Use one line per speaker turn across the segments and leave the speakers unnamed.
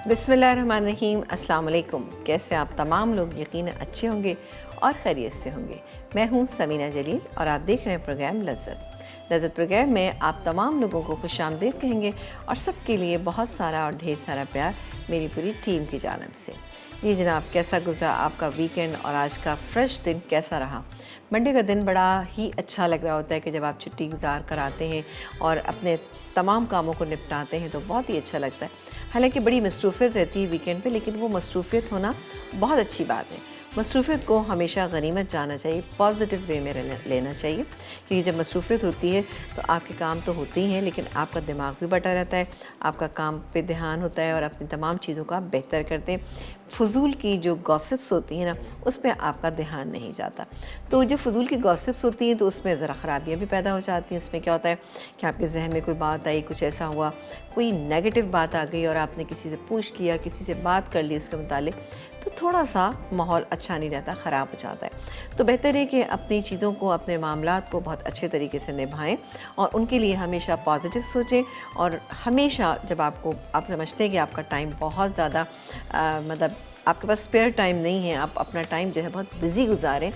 बिस्मिल्लाहिर्रहमानिर्रहीम, अस्सलाम वालेकुम। कैसे आप तमाम लोग यकीनन अच्छे होंगे और खैरियत से होंगे। मैं हूं समीना जलील और आप देख रहे हैं प्रोग्राम लज़्ज़त प्रोग्राम में आप तमाम लोगों को खुशामदीद कहेंगे और सबके लिए बहुत सारा और ढेर सारा प्यार मेरी पूरी टीम की जानिब से। जी जनाब, कैसा गुजरा आपका वीकेंड और आज का फ्रेश दिन कैसा रहा? मंडे का दिन बड़ा ही अच्छा लग रहा होता है कि जब आप छुट्टी गुजार कर आते हैं और अपने तमाम कामों को निपटाते हैं तो बहुत ही अच्छा लगता है। हालांकि बड़ी मसरूफ़ियत रहती है वीकेंड पे, लेकिन वो मसरूफ़ियत होना बहुत अच्छी बात है। मसरूफ़ियत को हमेशा गनीमत जाना चाहिए, पॉजिटिव वे में लेना चाहिए, क्योंकि जब मसरूफ़ियत होती है तो आपके काम तो होते ही हैं, लेकिन आपका दिमाग भी बटा रहता है, आपका काम पे ध्यान होता है और अपनी तमाम चीज़ों को आप बेहतर करते हैं। फ़ुज़ूल की जो गॉसिप्स होती हैं ना, उसमें आपका ध्यान नहीं जाता। तो जब फ़ुज़ूल की गॉसिप्स होती हैं तो उसमें ज़रा ख़राबियाँ भी पैदा हो जाती हैं। उसमें क्या होता है कि आपके जहन में कोई बात आई, कुछ ऐसा हुआ, कोई नेगेटिव बात आ गई और आपने किसी से पूछ लिया, किसी से बात कर ली उसके मुतालिक, तो थोड़ा सा माहौल अच्छा नहीं रहता, ख़राब हो जाता है। तो बेहतर है कि अपनी चीज़ों को, अपने मामलात को बहुत अच्छे तरीके से निभाएं और उनके लिए हमेशा पॉजिटिव सोचें। और हमेशा जब आप समझते हैं कि आपका टाइम बहुत ज़्यादा मतलब आपके पास स्पेयर टाइम नहीं है, आप अपना टाइम जो है बहुत बिज़ी गुजारें,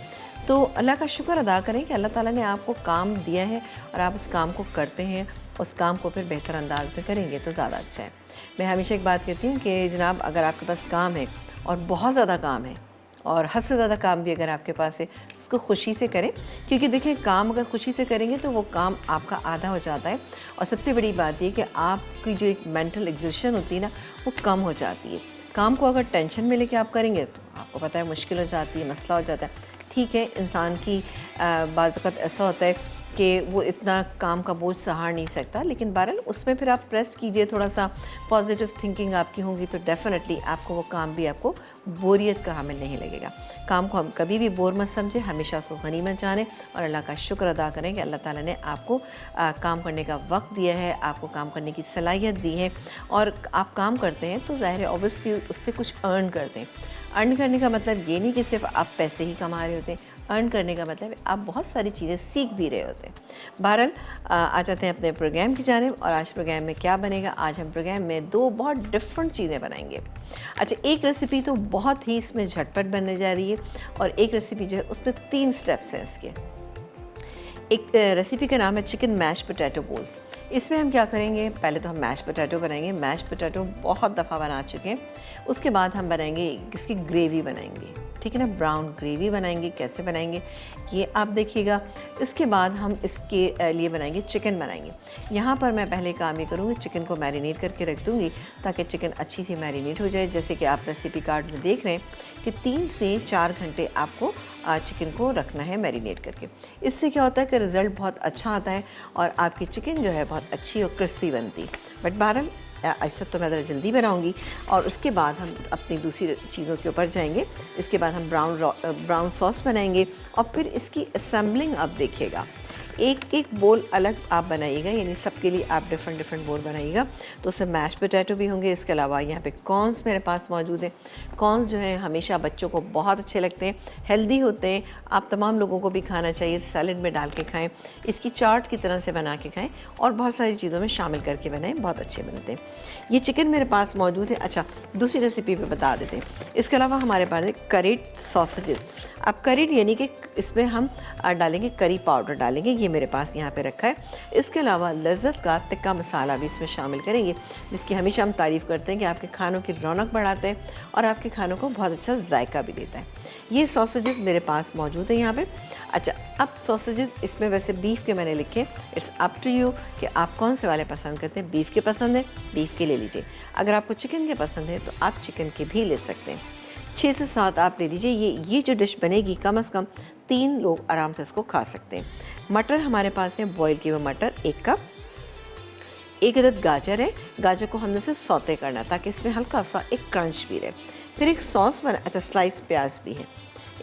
तो अल्लाह का शुक्र अदा करें कि अल्लाह ताला ने आपको काम दिया है और आप उस काम को करते हैं। उस काम को फिर बेहतर अंदाज में करेंगे तो ज़्यादा अच्छा है। मैं हमेशा एक बात कहती हूँ कि जनाब, अगर आपके पास काम है और बहुत ज़्यादा काम है और हद से ज़्यादा काम भी अगर आपके पास है, उसको खुशी से करें, क्योंकि देखिए काम अगर खुशी से करेंगे तो वो काम आपका आधा हो जाता है। और सबसे बड़ी बात ये कि आपकी जो एक मेंटल एग्जर्शन होती है ना, वो कम हो जाती है। काम को अगर टेंशन में लेके आप करेंगे तो आपको पता है मुश्किल हो जाती है, मसला हो जाता है। ठीक है, इंसान की बाज़ वक़्त ऐसा होता है कि वो इतना काम का बोझ सहार नहीं सकता, लेकिन बहरहाल उसमें फिर आप प्रेस कीजिए, थोड़ा सा पॉजिटिव थिंकिंग आपकी होगी तो डेफ़िनेटली आपको वो काम भी आपको बोरियत का हामिल नहीं लगेगा। काम को हम कभी भी बोर मत समझें, हमेशा उसको गनीमत जानें और अल्लाह का शुक्र अदा करें कि अल्लाह ताला ने आपको काम करने का वक्त दिया है, आपको काम करने की सलाहियत दी है और आप काम करते हैं तो ज़ाहिर है ऑब्वियसली उससे कुछ अर्न करते हैं। अर्न करने का मतलब ये नहीं कि सिर्फ आप पैसे ही कमा रहे होते हैं, अर्न करने का मतलब आप बहुत सारी चीज़ें सीख भी रहे होते हैं। बहरहाल आ जाते हैं अपने प्रोग्राम की जानिब। और आज प्रोग्राम में क्या बनेगा? आज हम प्रोग्राम में दो बहुत डिफरेंट चीज़ें बनाएंगे। अच्छा, एक रेसिपी तो बहुत ही इसमें झटपट बनने जा रही है और एक रेसिपी जो है उसमें 3 स्टेप्स हैं इसके। एक रेसिपी का नाम है चिकन मैश पोटैटो बोल्स। इसमें हम क्या करेंगे? पहले तो हम मैश पोटैटो बनाएंगे। मैश पोटैटो बहुत दफ़ा बना चुके हैं। उसके बाद हम बनाएंगे, इसकी ग्रेवी बनाएंगे, ठीक है ना, ब्राउन ग्रेवी बनाएंगे। कैसे बनाएंगे ये आप देखिएगा। इसके बाद हम इसके लिए बनाएंगे, चिकन बनाएंगे। यहाँ पर मैं पहले काम ये करूँगी, चिकन को मैरिनेट करके रख दूँगी ताकि चिकन अच्छी सी मैरिनेट हो जाए। जैसे कि आप रेसिपी कार्ड में देख रहे हैं कि 3 से 4 घंटे आपको चिकन को रखना है मैरिनेट करके। इससे क्या होता है कि रिज़ल्ट बहुत अच्छा आता है और आपकी चिकन जो है बहुत अच्छी और क्रिस्पी बनती। बट बहरहाल इस वक्त तो मैं ज़रा जल्दी बनाऊंगी और उसके बाद हम अपनी दूसरी चीज़ों के ऊपर जाएंगे। इसके बाद हम ब्राउन सॉस बनाएंगे और फिर इसकी असेंबलिंग आप देखिएगा। एक एक बोल अलग आप बनाइएगा, यानी सबके लिए आप डिफरेंट बोल बनाइएगा। तो उसमें मैश पोटैटो भी होंगे। इसके अलावा यहाँ पे कॉर्न्स मेरे पास मौजूद हैं। कॉर्न्स जो है हमेशा बच्चों को बहुत अच्छे लगते हैं, हेल्दी होते हैं, आप तमाम लोगों को भी खाना चाहिए। सैलेड में डाल के खाएं, इसकी चाट की तरह से बना के खाएं और बहुत सारी चीज़ों में शामिल करके बनाएं, बहुत अच्छे बनते हैं। ये चिकन मेरे पास मौजूद है। अच्छा, दूसरी रेसिपी पे बता देते हैं। इसके अलावा हमारे पास है करीड सॉसेजेस। अब करीड यानी कि इसमें हम डालेंगे करी पाउडर डालेंगे, ये मेरे पास यहाँ पे रखा है। इसके अलावा लज़्ज़त का टिक्का मसाला भी इसमें शामिल करेंगे, जिसकी हमेशा हम तारीफ़ करते हैं कि आपके खानों की रौनक बढ़ाते हैं और आपके खानों को बहुत अच्छा जायका भी देता है। ये सॉसेजेस मेरे पास मौजूद है यहाँ पे। अच्छा, अब सॉसेजेस इसमें वैसे बीफ के मैंने लिखे, इट्स अप टू यू कि आप कौन से वाले पसंद करते हैं। बीफ के पसंद है, बीफ के ले लीजिए। अगर आपको चिकन के पसंद है तो आप चिकन के भी ले सकते हैं। 6 से 7 आप ले लीजिए। ये जो डिश बनेगी कम से कम 3 लोग आराम से इसको खा सकते हैं। मटर हमारे पास है, बॉयल किए हुए मटर 1 कप। 1 अदद गाजर है। गाजर को हमने से सौते करना ताकि इसमें हल्का सा एक क्रंच भी रहे। फिर एक सॉस बना, अच्छा स्लाइस प्याज भी है।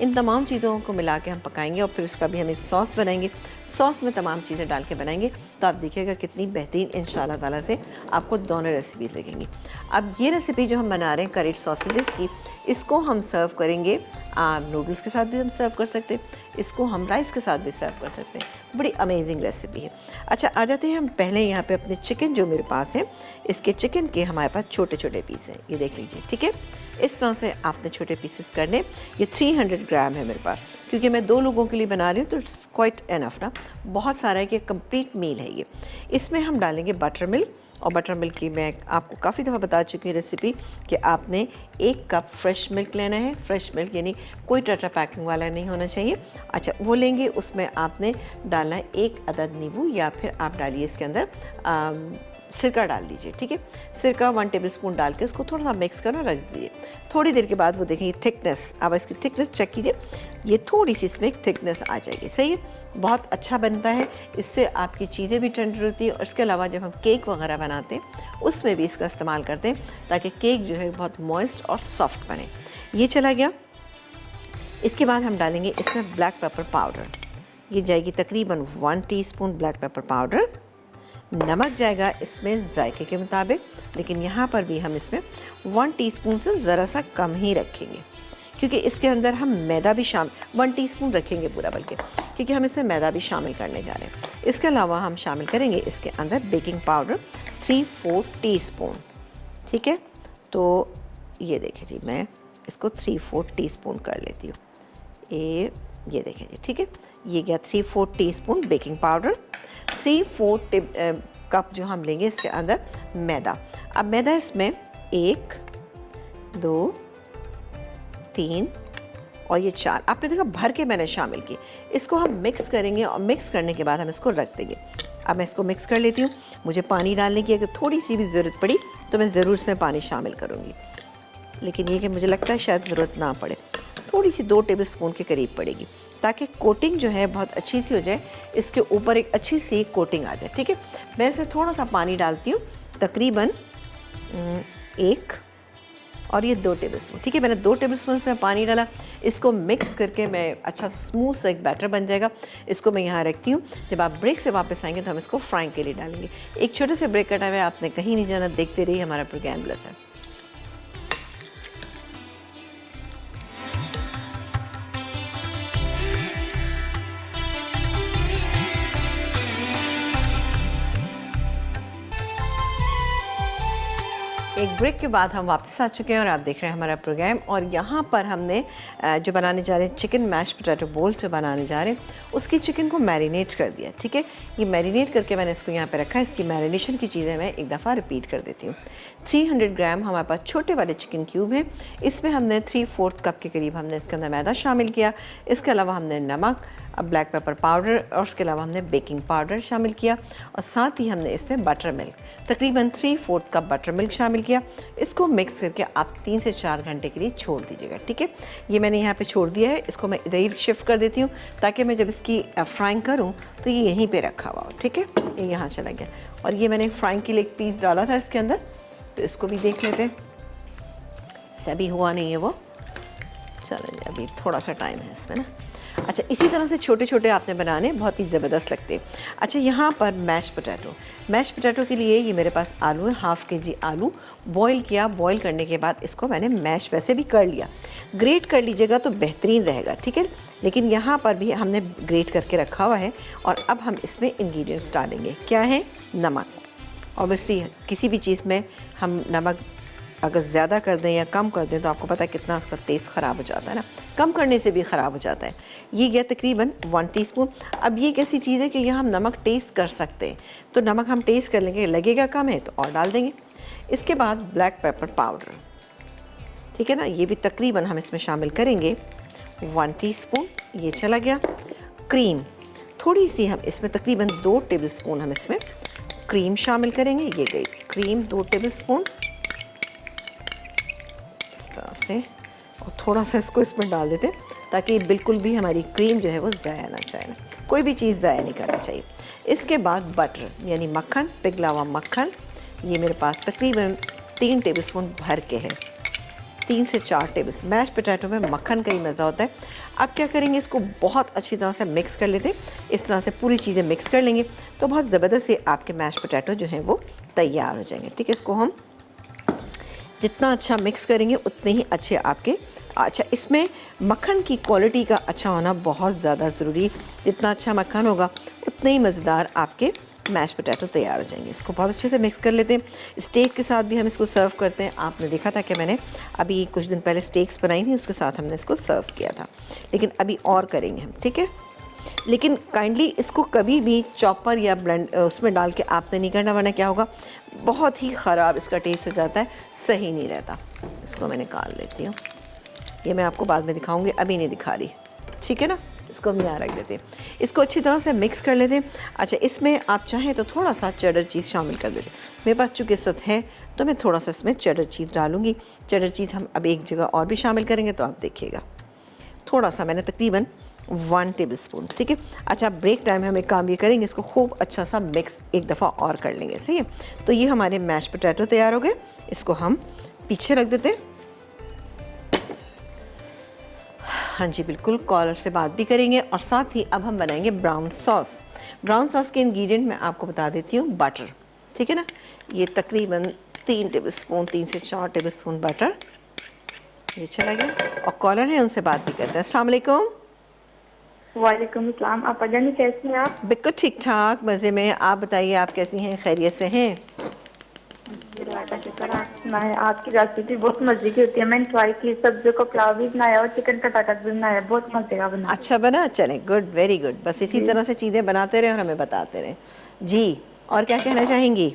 इन तमाम चीज़ों को मिला के हम पकाएंगे और फिर उसका भी हम एक सॉस बनाएंगे। सॉस में तमाम चीज़ें डाल के बनाएंगे तो आप देखिएगा कितनी बेहतरीन इंशाल्लाह ताला से आपको दोनों रेसिपीज़ लगेंगी। अब ये रेसिपी जो हम बना रहे हैं करीड सॉसेजेस की, इसको हम सर्व करेंगे नूडल्स के साथ भी हम सर्व कर सकते हैं, इसको हम राइस के साथ भी सर्व कर सकते हैं। बड़ी अमेजिंग रेसिपी है। अच्छा, आ जाते हैं हम पहले यहाँ पे अपने चिकन जो मेरे पास है, इसके चिकन के हमारे पास छोटे छोटे पीस हैं, ये देख लीजिए, ठीक है। इस तरह से आपने छोटे पीसेस करने। ये 300 ग्राम है मेरे पास, क्योंकि मैं 2 लोगों के लिए बना रही हूँ तो इट्स क्वाइट एनफ ना, बहुत सारा है कि कंप्लीट मील है ये। इसमें हम डालेंगे बटर मिल्क, और बटर मिल्क की मैं आपको काफ़ी दफ़ा बता चुकी हूँ रेसिपी कि आपने 1 कप फ्रेश मिल्क लेना है। फ्रेश मिल्क यानी कोई टेट्रा पैकिंग वाला नहीं होना चाहिए। अच्छा, वो लेंगे, उसमें आपने डालना है 1 अदद नींबू, या फिर आप डालिए इसके अंदर सिरका डाल लीजिए, ठीक है। सिरका 1 टेबलस्पून डाल के उसको थोड़ा सा मिक्स करना रख दीजिए। थोड़ी देर के बाद वो देखेंगे थिकनेस, अब इसकी थिकनेस चेक कीजिए, ये थोड़ी सी इसमें थिकनेस आ जाएगी, सही है। बहुत अच्छा बनता है, इससे आपकी चीज़ें भी टेंडर होती है। और इसके अलावा जब हम केक वगैरह बनाते हैं उसमें भी इसका इस्तेमाल करते हैं, ताकि केक जो है बहुत मॉइस्ट और सॉफ्ट बने। ये चला गया। इसके बाद हम डालेंगे इसमें ब्लैक पेपर पाउडर, ये जाएगी तकरीबन 1 टीस्पून ब्लैक पेपर पाउडर। नमक जाएगा इसमें जायके के मुताबिक, लेकिन यहाँ पर भी हम इसमें 1 टीस्पून से ज़रा सा कम ही रखेंगे, क्योंकि इसके अंदर हम मैदा भी 1 टीस्पून रखेंगे पूरा, बल्कि क्योंकि हम इसमें मैदा भी शामिल करने जा रहे हैं। इसके अलावा हम शामिल करेंगे इसके अंदर बेकिंग पाउडर 3-4 टीस्पून, ठीक है। तो ये देखिए जी, मैं इसको 3-4 टीस्पून कर लेती हूँ। ये देखें जी, ठीक है। ये गया 3-4 टीस्पून बेकिंग पाउडर। 3-4 कप जो हम लेंगे इसके अंदर मैदा। अब मैदा इसमें 1, 2, 3 और ये 4, आपने देखा भर के मैंने शामिल की। इसको हम मिक्स करेंगे, और मिक्स करने के बाद हम इसको रख देंगे। अब मैं इसको मिक्स कर लेती हूँ। मुझे पानी डालने की अगर थोड़ी सी भी ज़रूरत पड़ी तो मैं ज़रूर इसमें पानी शामिल करूँगी, लेकिन ये कि मुझे लगता है शायद ज़रूरत ना पड़े, थोड़ी सी 2 टेबलस्पून के करीब पड़ेगी, ताकि कोटिंग जो है बहुत अच्छी सी हो जाए, इसके ऊपर एक अच्छी सी कोटिंग आ जाए, ठीक है। मैं इसमें थोड़ा सा पानी डालती हूँ, तकरीबन 1 और ये 2 टेबलस्पून, ठीक है। मैंने 2 टेबलस्पून इसमें पानी डाला। इसको मिक्स करके मैं अच्छा स्मूथ सा एक बैटर बन जाएगा। इसको मैं यहाँ रखती हूँ। जब आप ब्रेक से वापस आएंगे तो हम इसको फ्राइंग के लिए डालेंगे। एक छोटे से ब्रेक का टाइम है, आपने कहीं नहीं जाना, देखते रहिए हमारा प्रोग्राम लसन। एक ब्रेक के बाद हम वापस आ चुके हैं और आप देख रहे हैं हमारा प्रोग्राम। और यहाँ पर हमने जो बनाने जा रहे हैं चिकन मैश पोटैटो बोल्स जो बनाने जा रहे हैं, उसकी चिकन को मैरिनेट कर दिया, ठीक है। ये मैरिनेट करके मैंने इसको यहाँ पे रखा है। इसकी मैरिनेशन की चीज़ें मैं एक दफ़ा रिपीट कर देती हूँ। 300 ग्राम हमारे पास छोटे वाले चिकन क्यूब हैं। इसमें हमने 3/4 कप के करीब हमने इसके अंदर मैदा शामिल किया। इसके अलावा हमने नमक, ब्लैक पेपर पाउडर, और उसके अलावा हमने बेकिंग पाउडर शामिल किया, और साथ ही हमने इसमें बटर मिल्क, तकरीबन 3/4 कप बटर मिल्क शामिल किया। इसको मिक्स करके आप 3 से 4 घंटे के लिए छोड़ दीजिएगा, ठीक है। ये मैंने यहाँ पे छोड़ दिया है। इसको मैं इधर ही शिफ्ट कर देती हूँ, ताकि मैं जब इसकी फ्राइंग करूँ तो ये यहीं पे रखा हुआ हो, ठीक है। ये यहाँ चला गया। और ये मैंने फ्राइंग के लिए एक पीस डाला था इसके अंदर, तो इसको भी देख लेते हैं। ऐसा भी हुआ नहीं है वो, चलो अभी थोड़ा सा टाइम है इसमें ना। अच्छा, इसी तरह से छोटे छोटे आपने बनाने, बहुत ही ज़बरदस्त लगते हैं। अच्छा, यहाँ पर मैश पोटैटो के लिए ये मेरे पास आलू है, 1/2 kg आलू बॉईल किया। बॉईल करने के बाद इसको मैंने मैश वैसे भी कर लिया, ग्रेट कर लीजिएगा तो बेहतरीन रहेगा, ठीक है। लेकिन यहाँ पर भी हमने ग्रेट करके रखा हुआ है। और अब हम इसमें इंग्रेडिएंट्स डालेंगे। क्या है? नमक। ऑब्वियसली किसी भी चीज़ में हम नमक अगर ज़्यादा कर दें या कम कर दें तो आपको पता है कितना उसका टेस्ट ख़राब हो जाता है ना, कम करने से भी ख़राब हो जाता है। ये गया तकरीबन 1 टीस्पून। अब ये कैसी चीज़ है कि यहाँ हम नमक टेस्ट कर सकते हैं, तो नमक हम टेस्ट कर लेंगे, लगेगा कम है तो और डाल देंगे। इसके बाद ब्लैक पेपर पाउडर, ठीक है ना, ये भी तकरीबन हम इसमें शामिल करेंगे 1 टीस्पून। ये चला गया। क्रीम थोड़ी सी हम इसमें तकरीबन 2 टेबलस्पून हम इसमें क्रीम शामिल करेंगे। ये गई क्रीम 2 टेबलस्पून से, और थोड़ा सा इसको इसमें डाल देते हैं ताकि बिल्कुल भी हमारी क्रीम जो है वो ज़ाया ना जाए, कोई भी चीज़ ज़ाया नहीं करना चाहिए। इसके बाद बटर यानी मक्खन, पिघला हुआ मक्खन, ये मेरे पास तकरीबन 3 टेबलस्पून भर के है। 3 से 4 टेबलस्पून। मैश पोटैटो में मक्खन का ही मज़ा होता है। अब क्या करेंगे, इसको बहुत अच्छी तरह से मिक्स कर लेते हैं। इस तरह से पूरी चीज़ें मिक्स कर लेंगे तो बहुत ज़बरदस्त से आपके मैश पोटैटो जो हैं वो तैयार हो जाएंगे, ठीक है। इसको हम जितना अच्छा मिक्स करेंगे उतने ही अच्छे आपके। अच्छा, इसमें मक्खन की क्वालिटी का अच्छा होना बहुत ज़्यादा ज़रूरी। जितना अच्छा मक्खन होगा उतने ही मज़ेदार आपके मैश पोटैटो तैयार हो जाएंगे। इसको बहुत अच्छे से मिक्स कर लेते हैं। स्टेक के साथ भी हम इसको सर्व करते हैं। आपने देखा था कि मैंने अभी कुछ दिन पहले स्टेक्स बनाई थी, उसके साथ हमने इसको सर्व किया था, लेकिन अभी और करेंगे हम, ठीक है। लेकिन काइंडली इसको कभी भी चॉपर या ब्लेंड उसमें डाल के आपने नहीं करना, वरना क्या होगा, बहुत ही ख़राब इसका टेस्ट हो जाता है, सही नहीं रहता। इसको मैं निकाल लेती हूँ, ये मैं आपको बाद में दिखाऊंगी, अभी नहीं दिखा रही, ठीक है ना। इसको हम यहाँ रख देते हैं। इसको अच्छी तरह से मिक्स कर लेते हैं। अच्छा, इसमें आप चाहें तो थोड़ा सा चेडर चीज़ शामिल कर देते हैं। मेरे पास चूँकि इस वक्त है तो मैं थोड़ा सा इसमें चेडर चीज़ डालूँगी। चेडर चीज़ हम अब एक जगह और भी शामिल करेंगे, तो आप देखिएगा थोड़ा सा मैंने तकरीबन 1 टेबलस्पून, ठीक है। अच्छा, ब्रेक टाइम में हम एक काम ये करेंगे, इसको खूब अच्छा सा मिक्स एक दफ़ा और कर लेंगे, सही है। तो ये हमारे मैश पोटैटो तैयार हो गए। इसको हम पीछे रख देते हैं। हाँ जी, बिल्कुल, कॉलर से बात भी करेंगे और साथ ही अब हम बनाएंगे ब्राउन सॉस। ब्राउन सॉस के इंग्रेडिएंट मैं आपको बता देती हूँ। बटर, ठीक है ना, ये तकरीबन 3 टेबलस्पून, 3 से 4 टेबलस्पून बटर, ये चला गया। और कॉलर है, उनसे बात भी करते हैं। अस्सलाम वालेकुम।
वालेकुम अस्सलाम। आप जानी कैसी हैं आप?
बिल्कुल ठीक ठाक, मज़े में। आप बताइए, आप कैसी हैं, खैरियत से हैं?
अल्लाह का शुक्र। आप सुनाएं, आपकी रेसिपी बहुत मजे की होती है। मैंने ट्राई की, सब्जियों का पुलाव भी बनाया और चिकन का टाटा भी बनाया, बहुत मजे का बना।
अच्छा बना, चलें, गुड, वेरी गुड। बस इसी तरह से चीज़ें बनाते रहे और हमें बताते रहे जी। और क्या कहना चाहेंगी?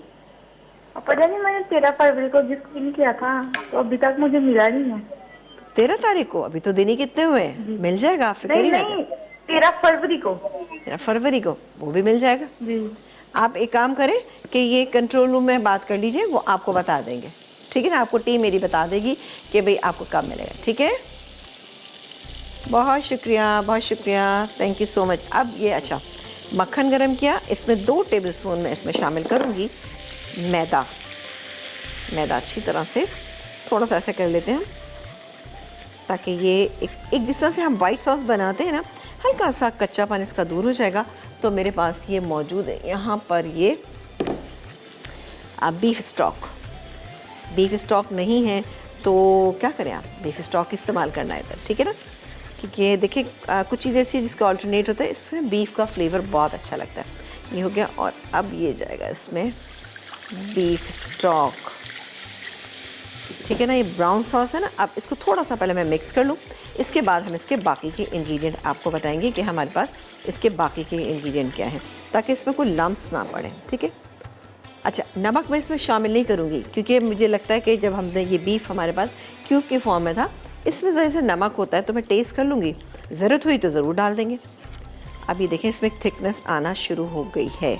पता नहीं, मैंने 13 फरवरी को गिफ्ट नहीं किया था, तो अभी तक मुझे मिला नहीं है।
13 तारीख को? अभी तो दिन ही कितने हुए हैं, मिल जाएगा, आप फिक्र
नहीं
ही ना
नहीं,
करें।
13 फरवरी को।
13 फरवरी को वो भी मिल जाएगा
जी।
आप एक काम करें कि ये कंट्रोल रूम में बात कर लीजिए, वो आपको बता देंगे, ठीक है ना। आपको टीम मेरी बता देगी कि भाई आपको कब मिलेगा, ठीक है। बहुत शुक्रिया, बहुत शुक्रिया, थैंक यू सो मच। अब ये अच्छा मक्खन गरम किया, इसमें 2 टेबलस्पून मैं इसमें शामिल करूँगी मैदा। मैदा अच्छी तरह से थोड़ा सा ऐसा कर लेते हैं ताकि ये एक जिस तरह से हम वाइट सॉस बनाते हैं ना, हल्का सा कच्चापन इसका दूर हो जाएगा। तो मेरे पास ये मौजूद है यहाँ पर, ये बीफ स्टॉक। बीफ स्टॉक नहीं है तो क्या करें, आप बीफ स्टॉक इस्तेमाल करना है इधर, ठीक है ना। क्योंकि देखिए कुछ चीज़ ऐसी है जिसका ऑल्टरनेट होता है, इससे बीफ का फ्लेवर बहुत अच्छा लगता है। ये हो गया, और अब ये जाएगा इसमें बीफ स्टॉक, ठीक है ना। ये ब्राउन सॉस है ना, अब इसको थोड़ा सा पहले मैं मिक्स कर लूँ, इसके बाद हम इसके बाकी के इंग्रेडिएंट आपको बताएंगे कि हमारे पास इसके बाकी के इंग्रेडिएंट क्या हैं, ताकि इसमें कोई लम्स ना पड़े, ठीक है। अच्छा, नमक मैं इसमें शामिल नहीं करूँगी, क्योंकि मुझे लगता है कि जब हमने ये बीफ हमारे पास क्यूब के फॉर्म में था, इसमें ज़रा सा नमक होता है, तो मैं टेस्ट कर लूँगी, ज़रूरत हुई तो ज़रूर डाल देंगे। अब ये देखें, इसमें थिकनेस आना शुरू हो गई है।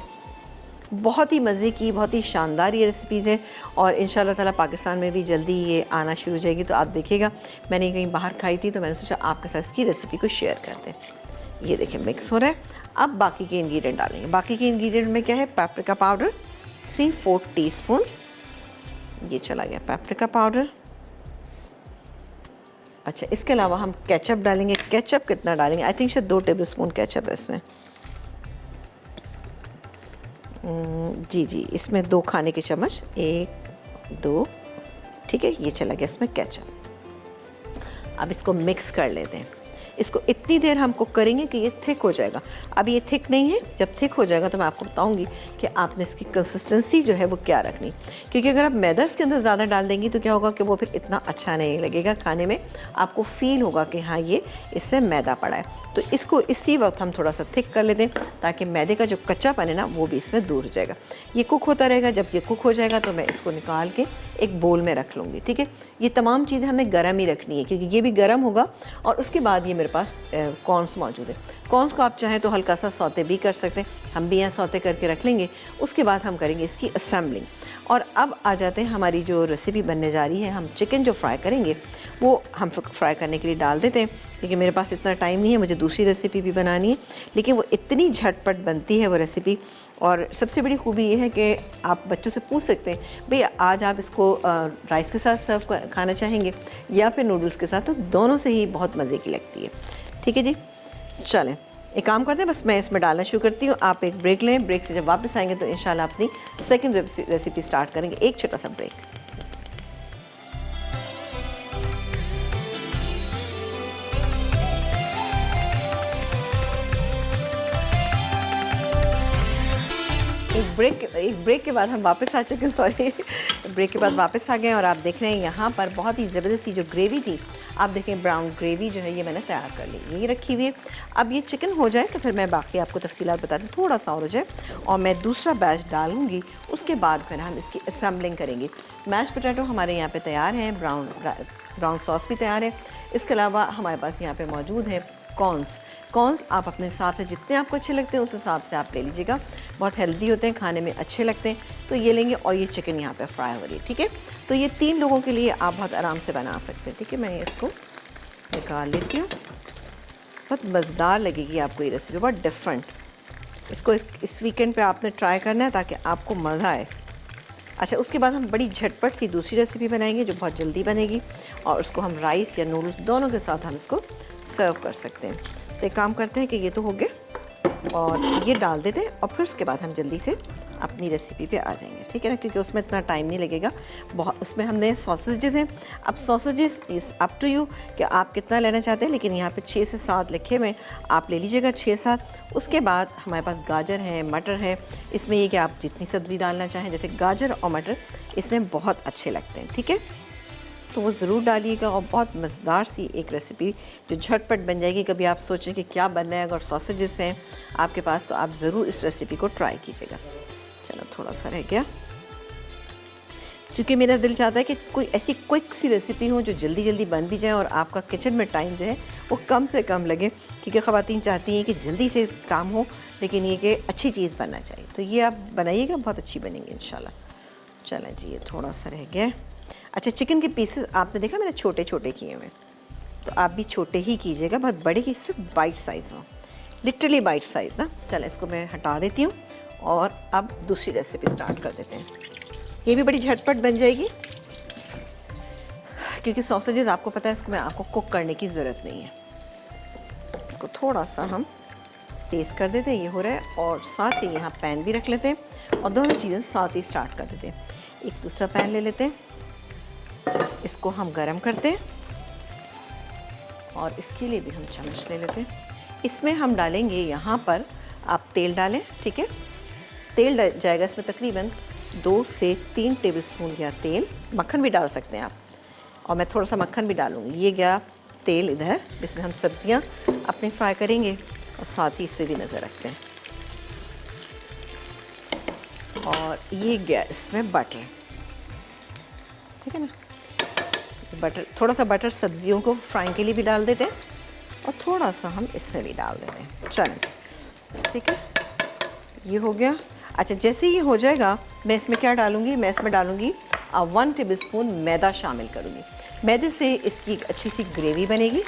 बहुत ही मज़े की, बहुत ही शानदार ये रेसिपीज़ है, और इंशाल्लाह ताला पाकिस्तान में भी जल्दी ये आना शुरू हो जाएगी। तो आप देखिएगा, मैंने कहीं बाहर खाई थी तो मैंने सोचा आपके साथ इसकी रेसिपी को शेयर करते हैं। ये देखें मिक्स हो रहा है। अब बाकी के इंग्रेडिएंट डालेंगे। बाकी के इंग्रेडिएंट में क्या है, पेपरिका पाउडर 3/4 टीस्पून, ये चला गया पेपरिका पाउडर। अच्छा, इसके अलावा हम केचप डालेंगे। केचप कितना डालेंगे, आई थिंक शायद 2 टेबलस्पून केचप है इसमें। जी, इसमें 2 खाने के चम्मच, 1 2, ठीक है, ये चला गया इसमें केचप। अब इसको मिक्स कर लेते हैं। इसको इतनी देर हम कुक करेंगे कि ये थिक हो जाएगा। अब ये थिक नहीं है, जब थिक हो जाएगा तो मैं आपको बताऊंगी कि आपने इसकी कंसिस्टेंसी जो है वो क्या रखनी, क्योंकि अगर आप मैदा इसके अंदर ज़्यादा डाल देंगी तो क्या होगा कि वो फिर इतना अच्छा नहीं लगेगा खाने में, आपको फील होगा कि हाँ ये इससे मैदा पड़ा है। तो इसको इसी वक्त हम थोड़ा सा थिक कर लेते हैं ताकि मैदे का जो कच्चापन है ना वो भी इसमें दूर हो जाएगा। ये कुक होता रहेगा, जब ये कुक हो जाएगा तो मैं इसको निकाल के एक बोल में रख लूँगी, ठीक है। ये तमाम चीज़ें हमने गर्म ही रखनी है, क्योंकि ये भी गर्म होगा। और उसके बाद ये मेरे पास कॉर्नस मौजूद है। कॉर्नस को आप चाहें तो हल्का सा सौते भी कर सकते हैं, हम भी यहाँ सौते करके रख लेंगे। उसके बाद हम करेंगे इसकी असेंबलिंग। और अब आ जाते हैं हमारी जो रेसिपी बनने जा रही है। हम चिकन जो फ्राई करेंगे वो हम फ्राई करने के लिए डाल देते हैं, क्योंकि मेरे पास इतना टाइम नहीं है, मुझे दूसरी रेसिपी भी बनानी है, लेकिन वो इतनी झटपट बनती है वो रेसिपी। और सबसे बड़ी खूबी ये है कि आप बच्चों से पूछ सकते हैं भैया आज आप इसको राइस के साथ सर्व खाना चाहेंगे या फिर नूडल्स के साथ, तो दोनों से ही बहुत मज़े की लगती है, ठीक है जी। चलें एक काम करते हैं, बस मैं इसमें डालना शुरू करती हूँ, आप एक ब्रेक लें। ब्रेक से जब वापस आएंगे तो इंशाल्लाह अपनी सेकंड रेसिपी स्टार्ट करेंगे। एक छोटा सा ब्रेक। एक ब्रेक के बाद हम वापस आ चुके हैं, सॉरी ब्रेक के बाद वापस आ गए हैं और आप देख रहे हैं यहाँ पर बहुत ही ज़बरदस्त सी जो ग्रेवी थी, आप देखें ब्राउन ग्रेवी जो है ये मैंने तैयार कर ली, यही रखी हुई है। अब ये चिकन हो जाए तो फिर मैं बाकी आपको तफसीलात बता दूँ, थोड़ा सा और हो जाए और मैं दूसरा बैच डालूँगी, उसके बाद फिर हम इसकी असेंबलिंग करेंगे। मैश पोटैटो हमारे यहाँ पे तैयार हैं, ब्राउन सॉस भी तैयार है। इसके अलावा हमारे पास यहाँ पे मौजूद है कॉर्न्स आप अपने हिसाब से जितने आपको अच्छे लगते हैं उस हिसाब से आप ले लीजिएगा, बहुत हेल्दी होते हैं, खाने में अच्छे लगते हैं, तो ये लेंगे। और ये चिकन यहाँ पे फ्राई हो रही है, ठीक है। तो ये 3 लोगों के लिए आप बहुत आराम से बना सकते हैं, ठीक है। मैं इसको निकाल लेती हूँ, बहुत मज़ेदार लगेगी आपको ये रेसिपी, बहुत डिफरेंट। इसको इस वीकेंड पे आपने ट्राई करना है ताकि आपको मज़ा आए। अच्छा, उसके बाद हम बड़ी झटपट सी दूसरी रेसिपी बनाएंगे जो बहुत जल्दी बनेगी और उसको हम राइस या नूडल्स दोनों के साथ हम इसको सर्व कर सकते हैं। तो एक काम करते हैं कि ये तो हो गया और ये डाल देते हैं और फिर उसके बाद हम जल्दी से अपनी रेसिपी पे आ जाएंगे, ठीक है ना, क्योंकि उसमें इतना टाइम नहीं लगेगा। बहुत उसमें हमने सॉसेजेस हैं। अब sausages is up to you कि आप कितना लेना चाहते हैं, लेकिन यहाँ पे 6 से 7 लिखे हुए, आप ले लीजिएगा 6-7। उसके बाद हमारे पास गाजर है, मटर है, इसमें ये कि आप जितनी सब्ज़ी डालना चाहें, जैसे गाजर और मटर इसमें बहुत अच्छे लगते हैं, ठीक है। तो वो ज़रूर डालिएगा और बहुत मज़ेदार सी एक रेसिपी जो झटपट बन जाएगी। कभी आप सोचें कि क्या बनना है, अगर सॉसेजेस हैं आपके पास तो आप ज़रूर इस रेसिपी को ट्राई कीजिएगा। चलो थोड़ा सा रह गया, क्योंकि मेरा दिल चाहता है कि कोई ऐसी क्विक सी रेसिपी हो जो जल्दी जल्दी बन भी जाए और आपका किचन में टाइम जो है वो कम से कम लगे, क्योंकि ख़वातीन चाहती हैं कि जल्दी से काम हो लेकिन ये कि अच्छी चीज़ बनना चाहिए। तो ये आप बनाइएगा, बहुत अच्छी बनेंगी इंशाल्लाह। चलें जी, ये थोड़ा सा रह गया। अच्छा, चिकन के पीसेस आपने देखा मैंने छोटे छोटे किए हुए, तो आप भी छोटे ही कीजिएगा, बहुत बड़े की सिर्फ बाइट साइज़ हो, लिटरली बाइट साइज़ ना। चलो इसको मैं हटा देती हूँ और अब दूसरी रेसिपी स्टार्ट कर देते हैं। ये भी बड़ी झटपट बन जाएगी क्योंकि सॉसेजेस आपको पता है इसको मैं आपको कुक करने की ज़रूरत नहीं है। इसको थोड़ा सा हम तेज़ कर देते हैं, ये हो रहा है, और साथ ही यहाँ पैन भी रख लेते हैं और दोनों चीज़ें साथ ही स्टार्ट कर देते हैं। एक दूसरा पैन ले लेते हैं, इसको हम गरम करते हैं और इसके लिए भी हम चम्मच ले लेते हैं। इसमें हम डालेंगे, यहाँ पर आप तेल डालें, ठीक है। तेल डल जाएगा इसमें तकरीबन 2 से 3 टेबलस्पून या तेल, मक्खन भी डाल सकते हैं आप, और मैं थोड़ा सा मक्खन भी डालूँगी। ये गया तेल इधर, इसमें हम सब्जियां अपनी फ्राई करेंगे और साथ ही इस पर भी नज़र रखते हैं। और ये गया इसमें बटर, ठीक है ना। बटर, थोड़ा सा बटर सब्जियों को फ्राई के लिए भी डाल देते हैं और थोड़ा सा हम इससे भी डाल देते हैं। चलें, ठीक है, ये हो गया। अच्छा, जैसे ये हो जाएगा मैं इसमें क्या डालूँगी, मैं इसमें डालूँगी 1 टेबलस्पून मैदा शामिल करूँगी। मैदे से इसकी एक अच्छी सी ग्रेवी बनेगी।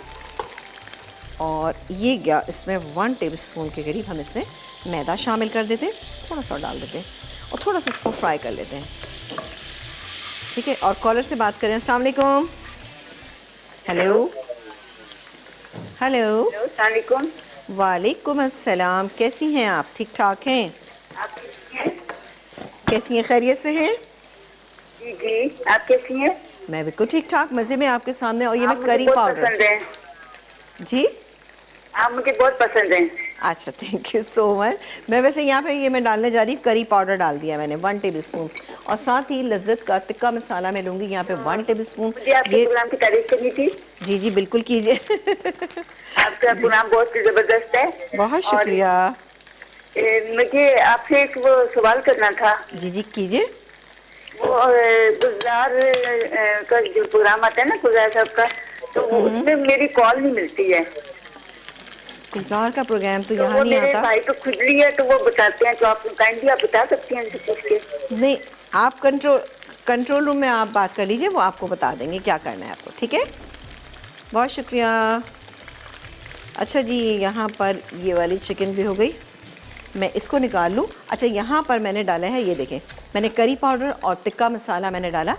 और ये गया इसमें 1 टेबलस्पून के करीब हम इसमें मैदा शामिल कर देते हैं, थोड़ा सा डाल देते हैं और थोड़ा सा इसको फ्राई कर लेते हैं, ठीक है। और कॉलर से बात करें। अस्सलाम वालेकुम। Hello hello.
अस्सलाम वालेकुम।
वालेकुम अस्सलाम, कैसी हैं आप? ठीक ठाक हैं?
आप कैसी हैं?
कैसी हैं, खैरियत से हैं?
जी जी, आप कैसी हैं?
मैं बिल्कुल ठीक ठाक, मज़े में आपके सामने। और ये
आप
मैं
मुझे
करी
बहुत
पाउडर
पसंद हैं।
जी,
आप मुझे बहुत पसंद हैं।
अच्छा, थैंक यू सो मच। मैं वैसे यहाँ पे ये मैं डालने जा रही हूँ, करी पाउडर डाल दिया मैंने 1 टेबलस्पून, और साथ ही लज्जत का तिक्का मसाला मैं लूँगी यहाँ पे 1 टेबलस्पून।
मुझे आपके प्रोग्राम की तारीफ करनी थी।
जी जी बिल्कुल कीजिए।
आपका प्रोग्राम बहुत ही जबरदस्त है।
बहुत शुक्रिया।
मुझे आपसे एक वो सवाल करना था।
जी जी कीजिए।
वो गुलजार का जो प्रोग्राम आता है ना, गुलजार साहब का, तो उसमें मेरी कॉल नहीं मिलती है।
गुलजार का प्रोग्राम तो
तो
यहाँ
वो
नहीं
मेरे
आता।
भाई तो खुजली है, तो वो बताते हैं, तो आप काइंडली आप बता सकती हैं उनसे पूछ के।
नहीं, आप कंट्रोल रूम में आप बात कर लीजिए, वो आपको बता देंगे क्या करना है आपको, ठीक है। बहुत शुक्रिया। अच्छा जी, यहाँ पर ये वाली चिकन भी हो गई, मैं इसको निकाल लूँ। अच्छा, यहाँ पर मैंने डाला है, ये देखें, मैंने करी पाउडर और तिक्का मसाला मैंने डाला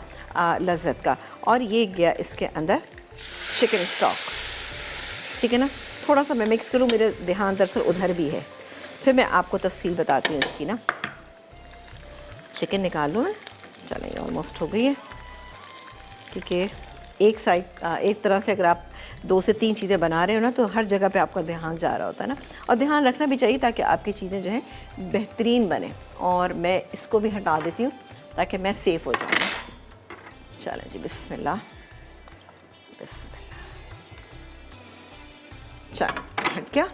लज्जत का, और ये गया इसके अंदर चिकन स्टॉक, ठीक है ना। थोड़ा सा मैं मिक्स करूँ, मेरे ध्यान दरअसल उधर भी है, फिर मैं आपको तफसील बताती हूँ इसकी ना। चिकन निकाल लूँ मैं। चलें, ऑलमोस्ट हो गई है, क्योंकि एक साइड एक तरह से अगर आप 2 से 3 चीज़ें बना रहे हो ना, तो हर जगह पे आपका ध्यान जा रहा होता है ना, और ध्यान रखना भी चाहिए ताकि आपकी चीज़ें जो हैं बेहतरीन बने। और मैं इसको भी हटा देती हूँ ताकि मैं सेफ़ हो जाऊँ। चलें जी, बिस्मिल्लाह बिस्मिल्लाह। चलो हट गया।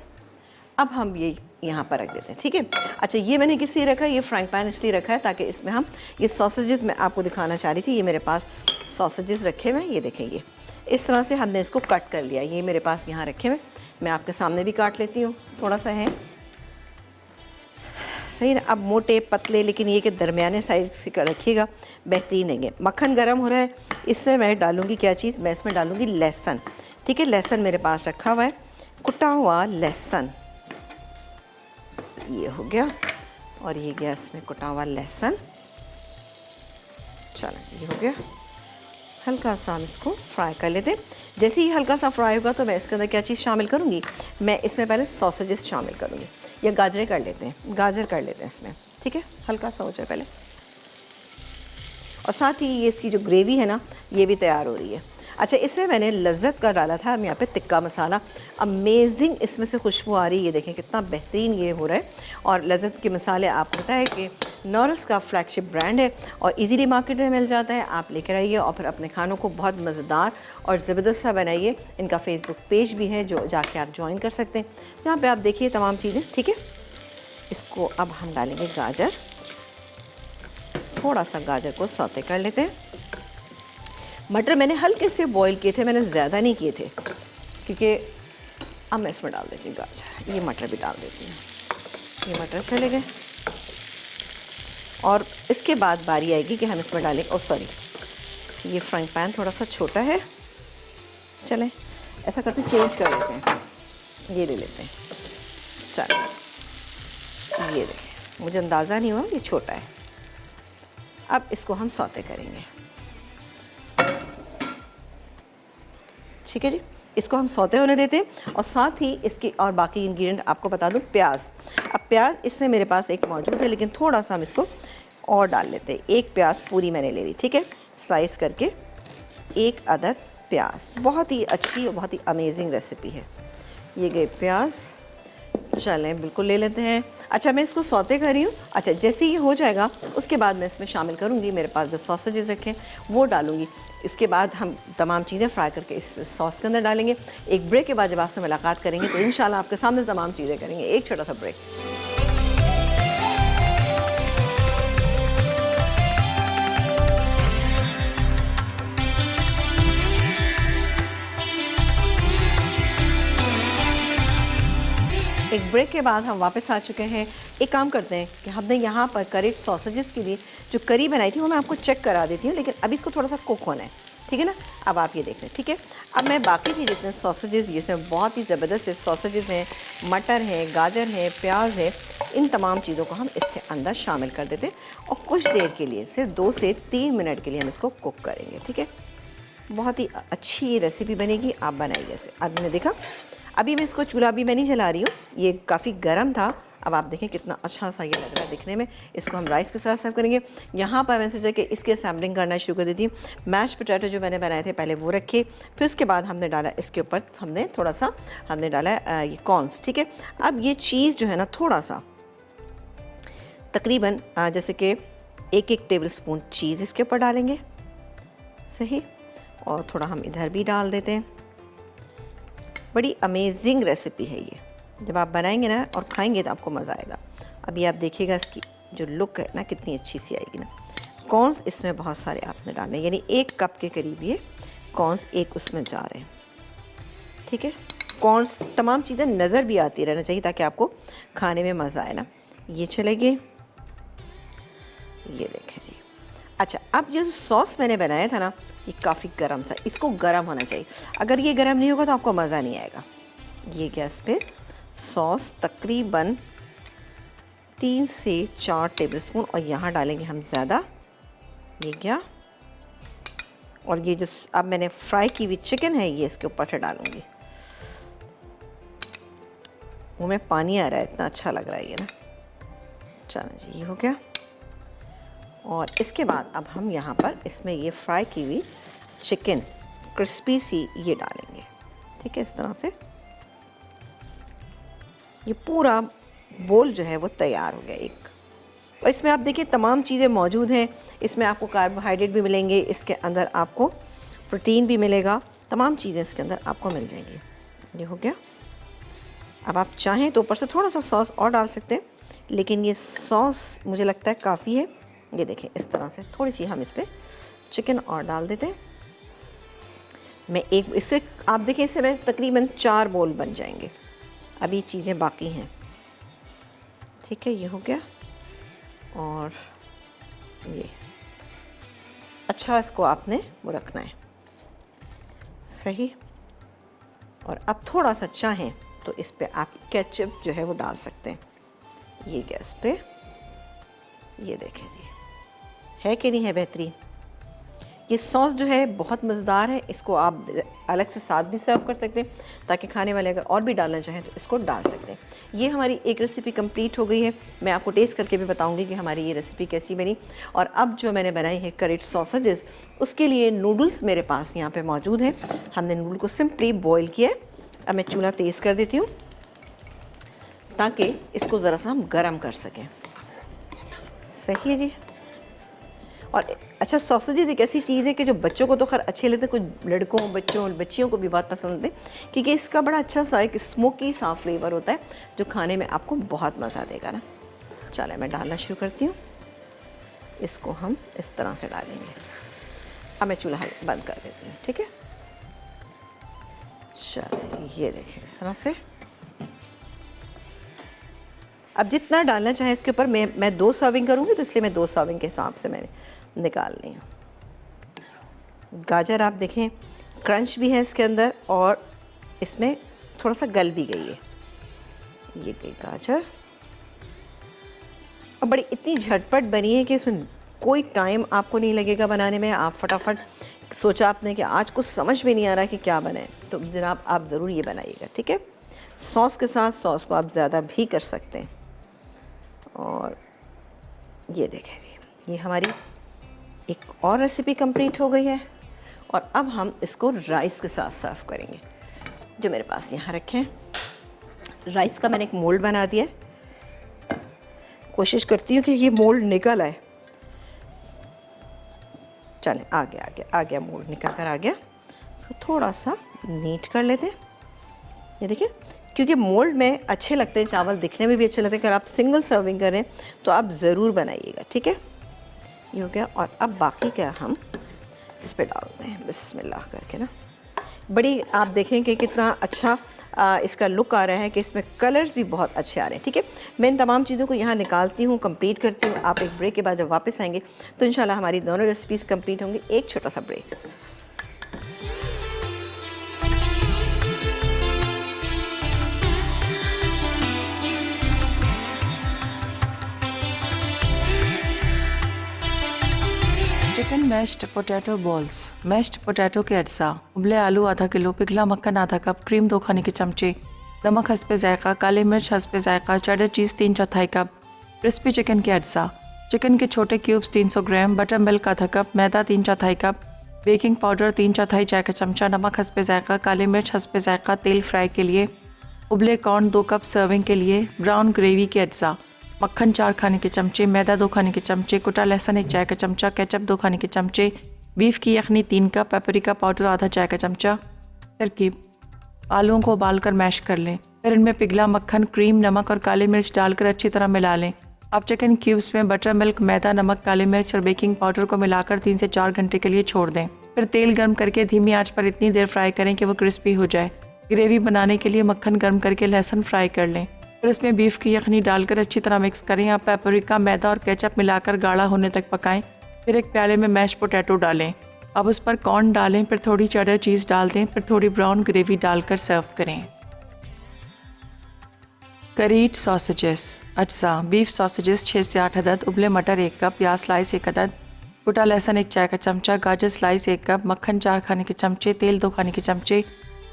अब हम ये यहाँ पर रख देते हैं, ठीक है। अच्छा, ये मैंने किस लिए रखा है, ये फ्राइंग पैन इसलिए रखा है ताकि इसमें हम ये सॉसेजेस मैं आपको दिखाना चाह रही थी। ये मेरे पास सॉसेजेस रखे हुए हैं, ये देखें, ये इस तरह से हमने इसको कट कर लिया। ये मेरे पास यहाँ रखे हुए, मैं आपके सामने भी काट लेती हूँ। थोड़ा सा है सही ना। अब मोटे पतले, लेकिन ये कि दरमियाने साइज से रखिएगा, बेहतरीन है। मक्खन गर्म हो रहा है, इससे मैं डालूँगी क्या चीज़, मैं इसमें डालूँगी लहसुन, ठीक है। लहसुन मेरे पास रखा हुआ है, कुटा हुआ लहसुन, ये हो गया। और ये गैस में कुटा हुआ लहसुन, चलो जी, ये हो गया। हल्का सा हम इसको फ्राई कर लेते हैं। जैसे ही हल्का सा फ्राई होगा तो मैं इसके अंदर क्या चीज़ शामिल करूँगी, मैं इसमें पहले सॉसेजेस शामिल करूँगी, या गाजरें कर लेते हैं, गाजर कर लेते हैं इसमें, ठीक है। हल्का सा हो जाए पहले, और साथ ही ये इसकी जो ग्रेवी है ना, ये भी तैयार हो रही है। अच्छा, इसमें मैंने लज्जत का डाला था यहाँ पे तिक्का मसाला, अमेजिंग इसमें से खुशबू आ रही है। ये देखें कितना बेहतरीन ये हो रहा है। और लज्जत के मसाले आपको पता है कि नॉरिस का फ्लैगशिप ब्रांड है और इजीली मार्केट में मिल जाता है। आप लेकर आइए और फिर अपने खानों को बहुत मज़ेदार और ज़बरदस्त सा बनाइए। इनका फेसबुक पेज भी है जो जाके आप ज्वाइन कर सकते हैं, जहाँ पे आप देखिए तमाम चीज़ें, ठीक है। इसको अब हम डालेंगे गाजर, थोड़ा सा गाजर को सौते कर लेते हैं। मटर मैंने हल्के से बॉईल किए थे, मैंने ज़्यादा नहीं किए थे, क्योंकि अब मैं इसमें डाल देती हूँ गाजर। ये मटर भी डाल देती हूँ, ये मटर चले गए। और इसके बाद बारी आएगी कि हम इसमें डालें, ओ सॉरी, ये फ्राइंग पैन थोड़ा सा छोटा है, चलें ऐसा करते चेंज कर लेते हैं, ये ले लेते हैं। चलो, ये देखें, मुझे अंदाज़ा नहीं हुआ, ये छोटा है। अब इसको हम सौते करेंगे, ठीक है जी। इसको हम सौते होने देते हैं। और साथ ही इसकी और बाकी इंग्रेडिएंट आपको बता दूं, प्याज। अब प्याज इससे मेरे पास एक मौजूद है, लेकिन थोड़ा सा हम इसको और डाल लेते हैं। एक प्याज पूरी मैंने ले ली, ठीक है, स्लाइस करके, एक अदद प्याज। बहुत ही अच्छी और बहुत ही अमेजिंग रेसिपी है। ये गए प्याज, चलें बिल्कुल ले लेते हैं। अच्छा, मैं इसको सौते कर रही हूँ। अच्छा, जैसे ये हो जाएगा उसके बाद मैं इसमें शामिल करूँगी, मेरे पास जो सॉसेजेस रखे हैं वो डालूँगी। इसके बाद हम तमाम चीज़ें फ्राई करके इस सॉस के अंदर डालेंगे। एक ब्रेक के बाद जब आपसे मुलाकात करेंगे तो इंशाल्लाह आपके सामने तमाम चीज़ें करेंगे। एक छोटा सा ब्रेक। एक ब्रेक के बाद हम वापस आ चुके हैं। एक काम करते हैं कि हमने यहाँ पर करेक्ट सॉसेजेस के लिए जो करी बनाई थी वो मैं आपको चेक करा देती हूँ, लेकिन अभी इसको थोड़ा सा कुक होना है, ठीक है ना। अब आप ये देख लें, ठीक है। अब मैं बाकी के जितने सॉसेजेस, जिसमें बहुत ही ज़बरदस्त सॉसेजेस हैं, मटर हैं, गाजर हैं, प्याज है, इन तमाम चीज़ों को हम इसके अंदर शामिल कर देते हैं और कुछ देर के लिए, सिर्फ 2 से 3 मिनट के लिए हम इसको कुक करेंगे, ठीक है। बहुत ही अच्छी रेसिपी बनेगी, आप बनाइए इसे। अब मैंने देखा, अभी मैं इसको चूल्हा भी मैं नहीं जला रही हूँ, ये काफ़ी गर्म था। अब आप देखें कितना अच्छा सा ये लग रहा है दिखने में। इसको हम राइस के साथ सर्व करेंगे। यहाँ पर मैंने सोचा कि इसके असेंबलिंग करना शुरू कर देती हूँ। मैश पोटैटो जो मैंने बनाए थे पहले वो रखे, फिर उसके बाद हमने डाला इसके ऊपर, हमने थोड़ा सा हमने डाला ये कॉर्न्स, ठीक है। अब ये चीज़ जो है ना, थोड़ा सा तकरीबन जैसे कि 1 टेबल स्पून चीज़ इसके ऊपर डालेंगे, सही। और थोड़ा हम इधर भी डाल देते हैं। बड़ी अमेजिंग रेसिपी है ये, जब आप बनाएंगे ना और खाएंगे तो आपको मज़ा आएगा। अभी आप देखिएगा इसकी जो लुक है ना कितनी अच्छी सी आएगी ना। कॉर्न्स इसमें बहुत सारे आपने डालने, यानी 1 कप के करीब ये कॉर्न्स एक उसमें जा रहे हैं, ठीक है। कॉर्न्स तमाम चीज़ें नज़र भी आती रहना चाहिए ताकि आपको खाने में मज़ा आए ना। ये चले गए, ये देखें जी। अच्छा, अब जो सॉस मैंने बनाया था ना, ये काफ़ी गर्म सा, इसको गर्म होना चाहिए। अगर ये गर्म नहीं होगा तो आपको मज़ा नहीं आएगा। ये गैस पे सॉस तकरीबन 3 से 4 टेबलस्पून, और यहाँ डालेंगे हम ज़्यादा, ये क्या। और ये जो अब मैंने फ्राई की हुई चिकन है ये इसके ऊपर से डालूँगी। मुँह में पानी आ रहा है, इतना अच्छा लग रहा है ये ना। चलो जी, ये हो गया। और इसके बाद अब हम यहाँ पर इसमें ये फ्राई की हुई चिकन क्रिस्पी सी ये डालेंगे, ठीक है, इस तरह से ये पूरा बोल जो है वो तैयार हो गया एक। और इसमें आप देखिए तमाम चीज़ें मौजूद हैं। इसमें आपको कार्बोहाइड्रेट भी मिलेंगे, इसके अंदर आपको प्रोटीन भी मिलेगा, तमाम चीज़ें इसके अंदर आपको मिल जाएंगी। ये हो गया। अब आप चाहें तो ऊपर से थोड़ा सा सॉस और डाल सकते हैं, लेकिन ये सॉस मुझे लगता है काफ़ी है। ये देखें इस तरह से थोड़ी सी हम इस पर चिकन और डाल देते हैं। मैं एक इससे आप देखें इससे मैं तकरीबन 4 बोल बन जाएंगे। अभी चीज़ें बाकी हैं। ठीक है, ये हो गया। और ये अच्छा इसको आपने वो रखना है सही। और अब थोड़ा सा चाहें तो इस पे आप केचप जो है वो डाल सकते हैं। ये गैस पे, ये देखें जी, है कि नहीं है बेहतरीन। ये सॉस जो है बहुत मज़ेदार है। इसको आप अलग से साथ भी सर्व कर सकते हैं, ताकि खाने वाले अगर और भी डालना चाहें तो इसको डाल सकते हैं। ये हमारी एक रेसिपी कंप्लीट हो गई है। मैं आपको टेस्ट करके भी बताऊंगी कि हमारी ये रेसिपी कैसी बनी। और अब जो मैंने बनाई है करीड सॉसेजेस, उसके लिए नूडल्स मेरे पास यहाँ पे मौजूद हैं। हमने नूडल को सिंपली बॉयल किया है। अब मैं चूल्हा तेज़ कर देती हूँ ताकि इसको ज़रा सा हम गर्म कर सकें। सही है जी। और अच्छा, सॉसेजेस एक ऐसी चीज़ है कि जो बच्चों को तो खैर अच्छे लगते हैं, कुछ लड़कों बच्चों बच्चियों को भी बहुत पसंद है, क्योंकि इसका बड़ा अच्छा सा एक स्मोकी सा फ्लेवर होता है जो खाने में आपको बहुत मज़ा देगा ना। चलो मैं डालना शुरू करती हूँ। इसको हम इस तरह से डालेंगे। अब मैं चूल्हा बंद कर देती हूँ। ठीक है, चलो ये देखें इस तरह से। अब जितना डालना चाहे इसके ऊपर, मैं 2 सर्विंग करूँगी तो इसलिए मैं 2 सर्विंग के हिसाब से मैंने निकाल ली हूँ। गाजर आप देखें क्रंच भी है इसके अंदर, और इसमें थोड़ा सा गल भी गई है। ये गई गाजर, और बड़ी इतनी झटपट बनी है कि इसमें कोई टाइम आपको नहीं लगेगा बनाने में। आप फटाफट सोचा आपने कि आज कुछ समझ में नहीं आ रहा कि क्या बनाए, तो जनाब आप ज़रूर ये बनाइएगा। ठीक है, सॉस के साथ सॉस को आप ज़्यादा भी कर सकते हैं। और ये देखें जी, ये हमारी एक और रेसिपी कंप्लीट हो गई है। और अब हम इसको राइस के साथ सर्व करेंगे, जो मेरे पास यहाँ रखे हैं। राइस का मैंने एक मोल्ड बना दिया है। कोशिश करती हूँ कि ये मोल्ड निकल आए। चलें, आ गया मोल्ड निकल कर आ गया। इसको थोड़ा सा नीट कर लेते हैं। ये देखिए, क्योंकि मोल्ड में अच्छे लगते हैं चावल, दिखने में भी अच्छे लगते हैं। अगर आप सिंगल सर्विंग करें तो आप ज़रूर बनाइएगा। ठीक है, ये हो गया। और अब बाकी क्या हम इस पर डालते हैं बिस्मिल्लाह करके ना। बड़ी आप देखें कि कितना अच्छा इसका लुक आ रहा है, कि इसमें कलर्स भी बहुत अच्छे आ रहे हैं। ठीक है, मैं इन तमाम चीज़ों को यहाँ निकालती हूँ, कंप्लीट करती हूँ। आप एक ब्रेक के बाद जब वापस आएंगे तो इंशाल्लाह हमारी दोनों रेसिपीज़ कंप्लीट होंगी। एक छोटा सा break.
Chicken mashed potato balls, mashed potato के अज्जा, उबले आलू आधा किलो, पिघला मक्खन आधा कप, क्रीम 2 खाने के चमचे, नमक हस्बे जायका, काले मिर्च हस्बे जायका, cheddar cheese 3/4 cup, crispy chicken के अज्जा, चिकन के छोटे क्यूब्स 300 ग्राम, बटर मिल्क आधा cup, maida 3/4 cup, baking powder 3/4 चाय का चमचा, नमक हस्बे जायका, काले मिर्च हस्बे जायका, तेल फ्राई के लिए, उबले कॉर्न 2 कप सर्विंग के लिए, ब्राउन ग्रेवी के अज्जा, मक्खन 4 खाने के चमचे, मैदा 2 खाने के चमचे, कुटा लहसुन 1 चाय का चमचा, केचप 2 खाने के चमचे, बीफ की यखनी 3 कप, पेपरिका पाउडर आधा चाय का चमचा। तरकीब: आलूओं को उबालकर मैश कर लें, फिर इनमें पिघला मक्खन, क्रीम, नमक और काली मिर्च डालकर अच्छी तरह मिला लें। अब चिकन क्यूब्स में बटर मिल्क, मैदा, नमक, काली मिर्च और बेकिंग पाउडर को मिलाकर 3 से 4 घंटे के लिए छोड़ दें। फिर तेल गर्म करके धीमी आंच पर इतनी देर फ्राई करें कि वो क्रिस्पी हो जाए। ग्रेवी बनाने के लिए मक्खन गर्म करके लहसुन फ्राई कर लें, फिर इसमें बीफ की यखनी डालकर अच्छी तरह मिक्स करें। अब पेपरिका, मैदा और केचप मिलाकर गाढ़ा होने तक पकाएं। फिर एक प्याले में मैश पोटैटो डालें। अब उस पर कॉर्न डालें, फिर थोड़ी चेडर चीज़ डाल दें, फिर थोड़ी ब्राउन ग्रेवी डालकर सर्व करें। करीड सॉसेजेस अज्जा: बीफ सॉसेजेस 6 से 8 अदद, उबले मटर 1 कप, प्याज स्लाइस 1 अदद, कुटा लहसुन 1 चाय का चमचा, गाजर स्लाइस 1 कप, मक्खन 4 खाने के चमचे, तेल 2 खाने के चमचे,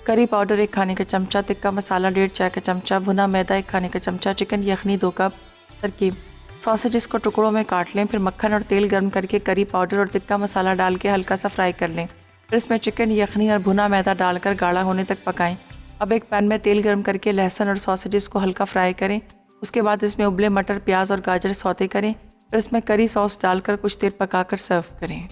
करी पाउडर 1 खाने का चमचा, तिक्का मसाला 1.5 चाय का चमचा, भुना मैदा 1 खाने का चमचा, चिकन यखनी 2 कप। तरकीब: सॉसेजेस को टुकड़ों में काट लें, फिर मक्खन और तेल गर्म करके करी पाउडर और तिक्का मसाला डाल के हल्का सा फ्राई कर लें। फिर इसमें चिकन, यखनी और भुना मैदा डालकर गाढ़ा होने तक पकाएं। अब एक पैन में तेल गर्म करके लहसुन और सॉसेजेस को हल्का फ्राई करें। उसके बाद इसमें उबले मटर, प्याज और गाजर सौते करें। फिर इसमें करी सॉस डालकर कुछ देर पकाकर सर्व करें।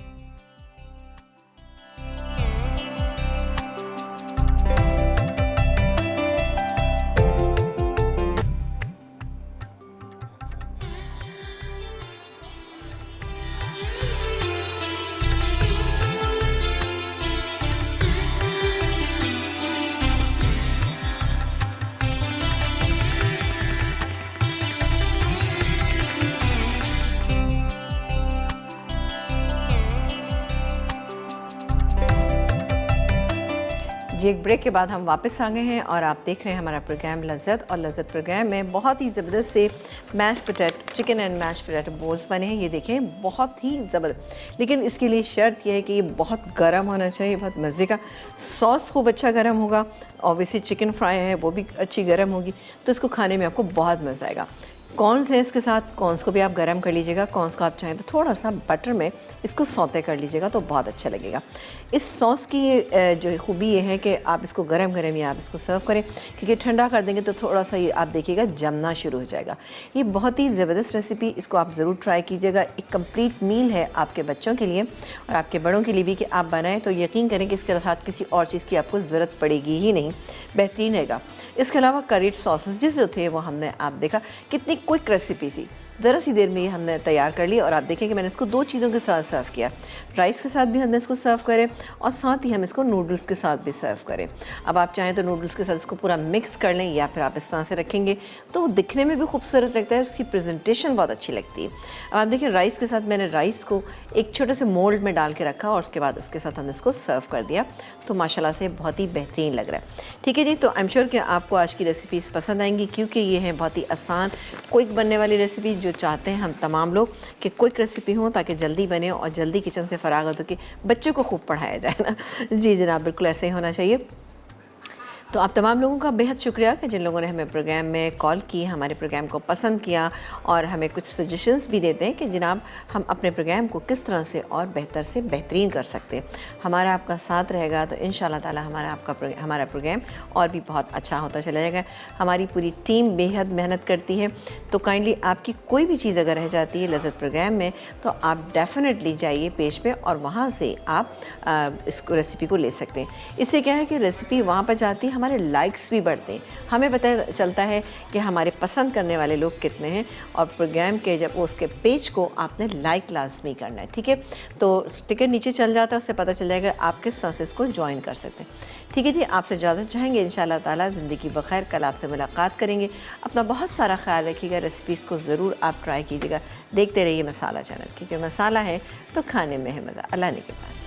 जी, एक ब्रेक के बाद हम वापस आ गए हैं और आप देख रहे हैं हमारा प्रोग्राम लज़्ज़त। और लज़्ज़त प्रोग्राम में बहुत ही ज़बरदस्त से mash potato, chicken and mash potato balls बने हैं। ये देखें, बहुत ही ज़बरदस्त। लेकिन इसके लिए शर्त यह है कि ये बहुत गर्म होना चाहिए, बहुत मज़े का। सॉस खूब अच्छा गर्म होगा, ऑब्वियसली चिकन फ्राई है वो भी अच्छी गर्म होगी, तो इसको खाने में आपको बहुत मज़ा आएगा। कॉर्न्स हैं इसके साथ, कॉर्न्स को भी आप गर्म कर लीजिएगा। कॉर्न्स को आप चाहें तो थोड़ा सा बटर में इसको सौते कर लीजिएगा तो बहुत अच्छा लगेगा। इस सॉस की जो खूबी ये है कि आप इसको गरम गरम ही आप इसको सर्व करें, क्योंकि ठंडा कर देंगे तो थोड़ा सा ये आप देखिएगा जमना शुरू हो जाएगा। ये बहुत ही ज़बरदस्त रेसिपी, इसको आप ज़रूर ट्राई कीजिएगा। एक कंप्लीट मील है आपके बच्चों के लिए और आपके बड़ों के लिए भी कि आप बनाएं तो यकीन करें कि इसके साथ किसी और चीज़ की आपको ज़रूरत पड़ेगी ही नहीं, बेहतरीन रहेगा। इसके अलावा करीड सॉसेजेस जो थे वो हमने आप देखा कितनी क्विक रेसिपी सी, ज़रा सी देर में ही हमने तैयार कर ली। और आप देखें कि मैंने इसको दो चीज़ों के साथ सर्व किया, राइस के साथ भी हमने इसको सर्व करें और साथ ही हम इसको नूडल्स के साथ भी सर्व करें। अब आप चाहें तो नूडल्स के साथ इसको पूरा मिक्स कर लें या फिर आप इस तरह से रखेंगे तो दिखने में भी खूबसूरत लगता है, उसकी प्रेजेंटेशन बहुत अच्छी लगती है। अब आप देखिए, राइस के साथ मैंने राइस को एक छोटे से मोल्ड में डाल के रखा और उसके बाद इसके साथ हमने इसको सर्व कर दिया, तो माशाल्लाह से बहुत ही बेहतरीन लग रहा है। ठीक है जी, तो आई एम श्योर कि आपको आज की रेसिपीज़ पसंद आएंगी, क्योंकि ये है बहुत ही आसान क्विक बनने वाली रेसिपी, जो चाहते हैं हम तमाम लोग कि क्विक रेसिपी हो ताकि जल्दी बने और जल्दी किचन से फरागत हो कि बच्चों को खूब पढ़ाया जाए ना। जी जनाब, बिल्कुल ऐसे ही होना चाहिए। तो आप तमाम लोगों का बेहद शुक्रिया कि जिन लोगों ने हमें प्रोग्राम में कॉल की, हमारे प्रोग्राम को पसंद किया और हमें कुछ सजेशंस भी देते हैं कि जनाब हम अपने प्रोग्राम को किस तरह से और बेहतर से बेहतरीन कर सकते हैं। हमारा आपका साथ रहेगा तो इंशाल्लाह ताला हमारा प्रोग्राम और भी बहुत अच्छा होता चला जाएगा। हमारी पूरी टीम बेहद मेहनत करती है, तो काइंडली आपकी कोई भी चीज़ अगर रह जाती है लज़्ज़त प्रोग्राम में तो आप डेफ़िनेटली जाइए पेज पे और वहाँ से आप इस रेसिपी को ले सकते हैं। इससे क्या है कि रेसिपी वहाँ पर जाती है, हमारे लाइक्स भी बढ़ते हैं, हमें पता चलता है कि हमारे पसंद करने वाले लोग कितने हैं। और प्रोग्राम के जब उसके पेज को आपने लाइक लाजमी करना है, ठीक है, तो टिकट नीचे चल जाता है, उससे पता चल जाएगा आप किस तरह से इसको ज्वाइन कर सकते हैं। ठीक है जी, आपसे इजाज़त चाहेंगे इंशाल्लाह ताला। ज़िंदगी बखैर, कल आपसे मुलाकात करेंगे। अपना बहुत सारा ख्याल रखिएगा, रेसिपीज़ को ज़रूर आप ट्राई कीजिएगा। देखते रहिए मसाला चैनल, क्योंकि मसाला है तो खाने में है मज़ा। अल्लाह ने के पास।